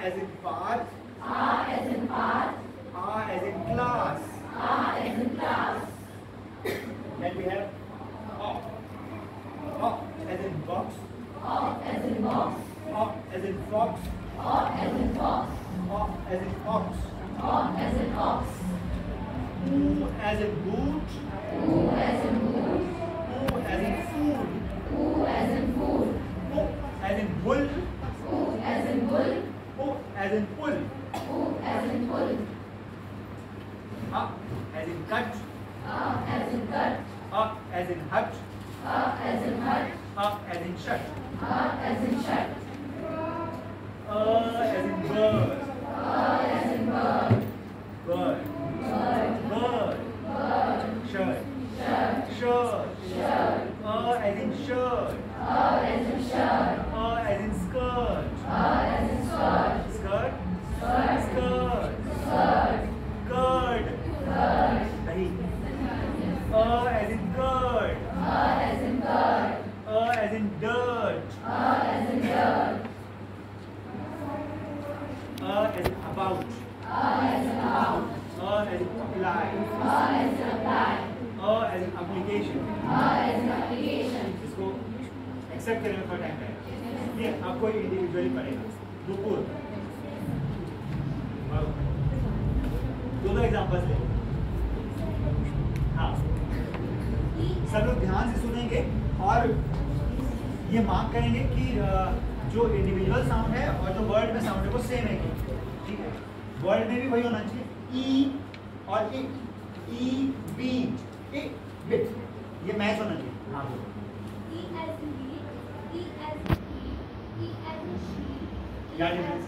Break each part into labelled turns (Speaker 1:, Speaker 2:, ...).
Speaker 1: as in path.
Speaker 2: A as in path.
Speaker 1: A as in class.
Speaker 2: A as in class.
Speaker 1: Then we have O. O as in box.
Speaker 2: O as in box.
Speaker 1: O as in fox.
Speaker 2: O as in fox.
Speaker 1: O as in ox.
Speaker 2: O as in ox.
Speaker 1: U as in boot.
Speaker 2: U as in boot.
Speaker 1: U as in food.
Speaker 2: U as in food.
Speaker 1: U as in bull.
Speaker 2: U as in bull.
Speaker 1: U as in pull.
Speaker 2: U as in pull.
Speaker 1: A as in cut.
Speaker 2: A as in cut.
Speaker 1: A as in hut.
Speaker 2: A as in hut.
Speaker 1: A as in shut.
Speaker 2: A as in shut.
Speaker 1: As in bird.
Speaker 2: A as in bird.
Speaker 1: Bird.
Speaker 2: Bird.
Speaker 1: Bird.
Speaker 2: Bird.
Speaker 1: Shirt.
Speaker 2: Shirt.
Speaker 1: Shirt.
Speaker 2: Shirt.
Speaker 1: As in shirt.
Speaker 2: A as in shirt.
Speaker 1: As in skirt.
Speaker 2: A as in skirt.
Speaker 1: Skirt.
Speaker 2: Skirt.
Speaker 1: Skirt.
Speaker 2: Skirt.
Speaker 1: Curd.
Speaker 2: Curd.
Speaker 1: Dahi. As in curd.
Speaker 2: A as in curd.
Speaker 1: As in dirt.
Speaker 2: A as in dirt.
Speaker 1: As in about.
Speaker 2: A as in about.
Speaker 1: As in apply.
Speaker 2: A as in apply.
Speaker 1: As in application.
Speaker 2: A as in application.
Speaker 1: इसको accept करने में थोड़ा time लगेगा। ये आपको individually पड़ेगा। दुपुर। दो examples ले। हाँ। सब लोग ध्यान से सुनेंगे और ये मार्क करेंगे कि जो इंडिविजुअल साउंड है और जो वर्ड में साउंड है वो सेम है। ठीक है। वर्ड में भी वही होना चाहिए। ई और ई बी ए बिट ये मैच होना चाहिए। हाँ बोलो।
Speaker 3: E as in bee, E as in bee, E as in sheep,
Speaker 1: क्या डिफरेंस?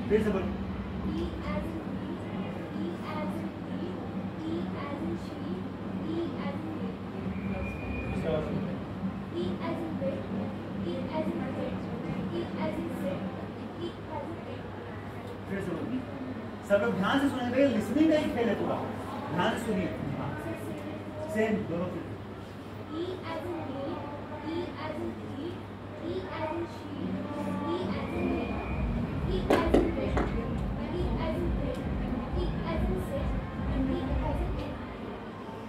Speaker 1: फिर से बोलो।
Speaker 3: E as in bee, E as in bee, E as in sheep, E as in bee.
Speaker 1: इसका और सुनो।
Speaker 3: E as in bit, E as in bit, E as in sit, E as in it.
Speaker 1: फिर से बोलो। सब लोग ध्यान से सुनेंगे भैया, लिसनिंग का ही खेल है पूरा। ध्यान से सुनिए। हाँ। सेम दोनों फिर।
Speaker 3: E as in bee, E as in bee, E as in sheep, E as in bit, E as in bit, E as in bit, E as in sit, and E as in it.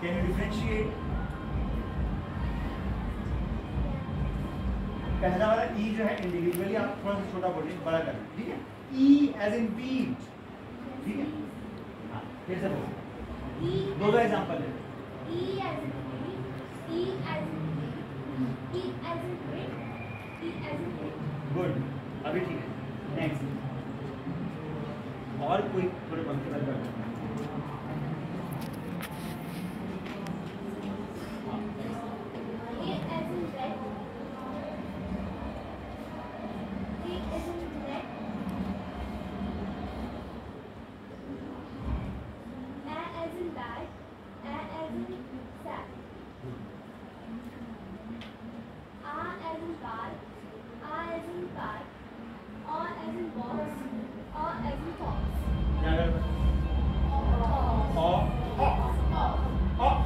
Speaker 1: Can you differentiate? पहला वाला ई जो है individually आप थोड़ा सा छोटा बोलिए, बड़ा करना, ठीक है? ई एज इन बीट, ठीक है? हाँ, फिर से बोलो। दो एग्जांपल ले।
Speaker 3: E as in bee, E as in bee, E as in bit, E as in bit.
Speaker 1: Good, अभी ठीक है। नेक्स्ट और कोई थोड़े पंक्ति बंद कर दो।
Speaker 3: A as in red, A as in red, A as in bad, A as in sad, A as in car, A as in car, O as in box, O as in fox.
Speaker 1: क्या करना? O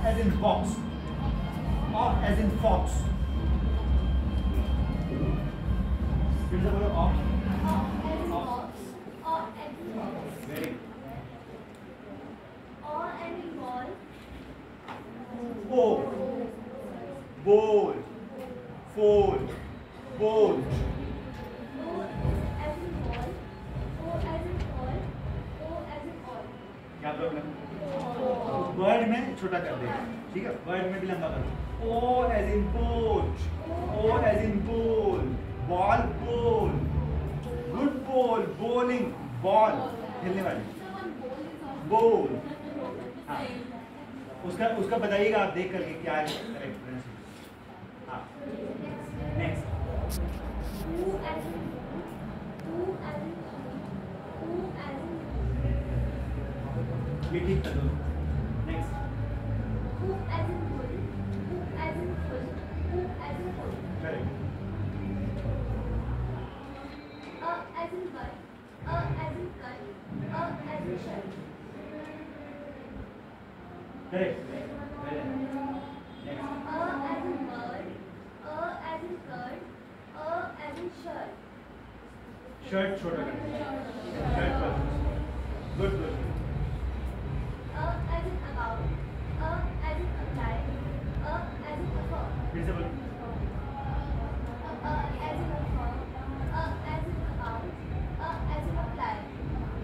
Speaker 1: as in box, O as in fox. फिर से बोलो O.
Speaker 3: O as in box, O as in box.
Speaker 1: Very
Speaker 3: O as in ball,
Speaker 1: O. Bowl, fold, bolt.
Speaker 3: O as in ball, O as in ball, O as in ball.
Speaker 1: क्या problem? Word में छोटा कर देगा, ठीक है? Word में भी लंबा कर दो। O as in boat, O as in bowl, ball bowl, good bowl, bowling, ball, खेलने वाली, bowl. हाँ, उसका बताइएगा आप देख करके क्या है करेक्ट प्रोनाउंसिएशन। हाँ, next.
Speaker 3: Who as in who as in who as in
Speaker 1: ये ठीक कर दो। Next.
Speaker 3: who as in bull, who as in full, who as in full.
Speaker 1: Correct.
Speaker 3: As in cut, as in cut, as in shut.
Speaker 1: Correct. Next.
Speaker 3: As in bird, as in curd, as in shirt.
Speaker 1: Shirt छोटा कर दे, shirt पर good good
Speaker 3: as in about, as in apply, as in afford,
Speaker 1: फिर से बोलो
Speaker 3: as in afford, as in about, as in apply.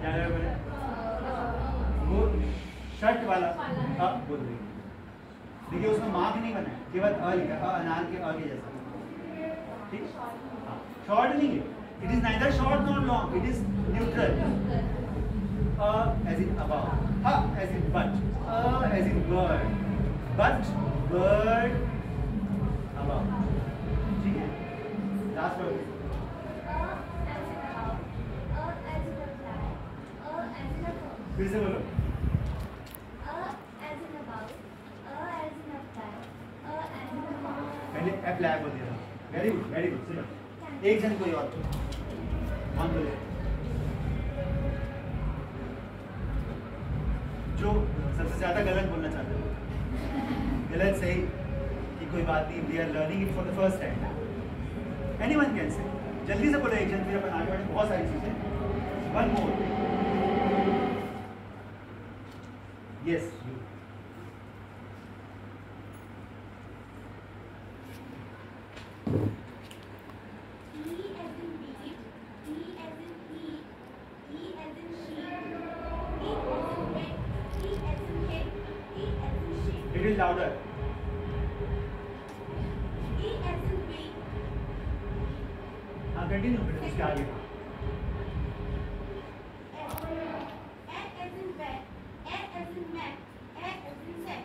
Speaker 1: क्या है बोले वो शर्ट वाला बोल रही देखिए उसमें मार्क नहीं बना है केवल अ लिखा अनार के अ के जैसा ठीक शॉर्ट नहीं है it is neither short not long it is neutral as in about as in but as in bird but bird about ठीक है last word
Speaker 3: As in about, as in apply, as in afford.
Speaker 1: फिर से बोलो
Speaker 3: As in about, as in apply, as in afford.
Speaker 1: पहले apply बोल दिया very good सुनो एक जन कोई और कौन बोले जो सबसे ज्यादा गलत बोलना चाहते हो गलत सही कि कोई बात नहीं we are learning it for the first time anyone can say जल्दी से बोलो एक जन फिर अपन आगे बढ़े बहुत सारी चीजें one more yes
Speaker 3: E as in beat, E as in heat, E as in sheep, E as in bit, E as in hit, E as in sheep,
Speaker 1: little louder
Speaker 3: E as in beat,
Speaker 1: हाँ continue फिर उसके आगे
Speaker 3: A as in bat, A as in mat, A as in set,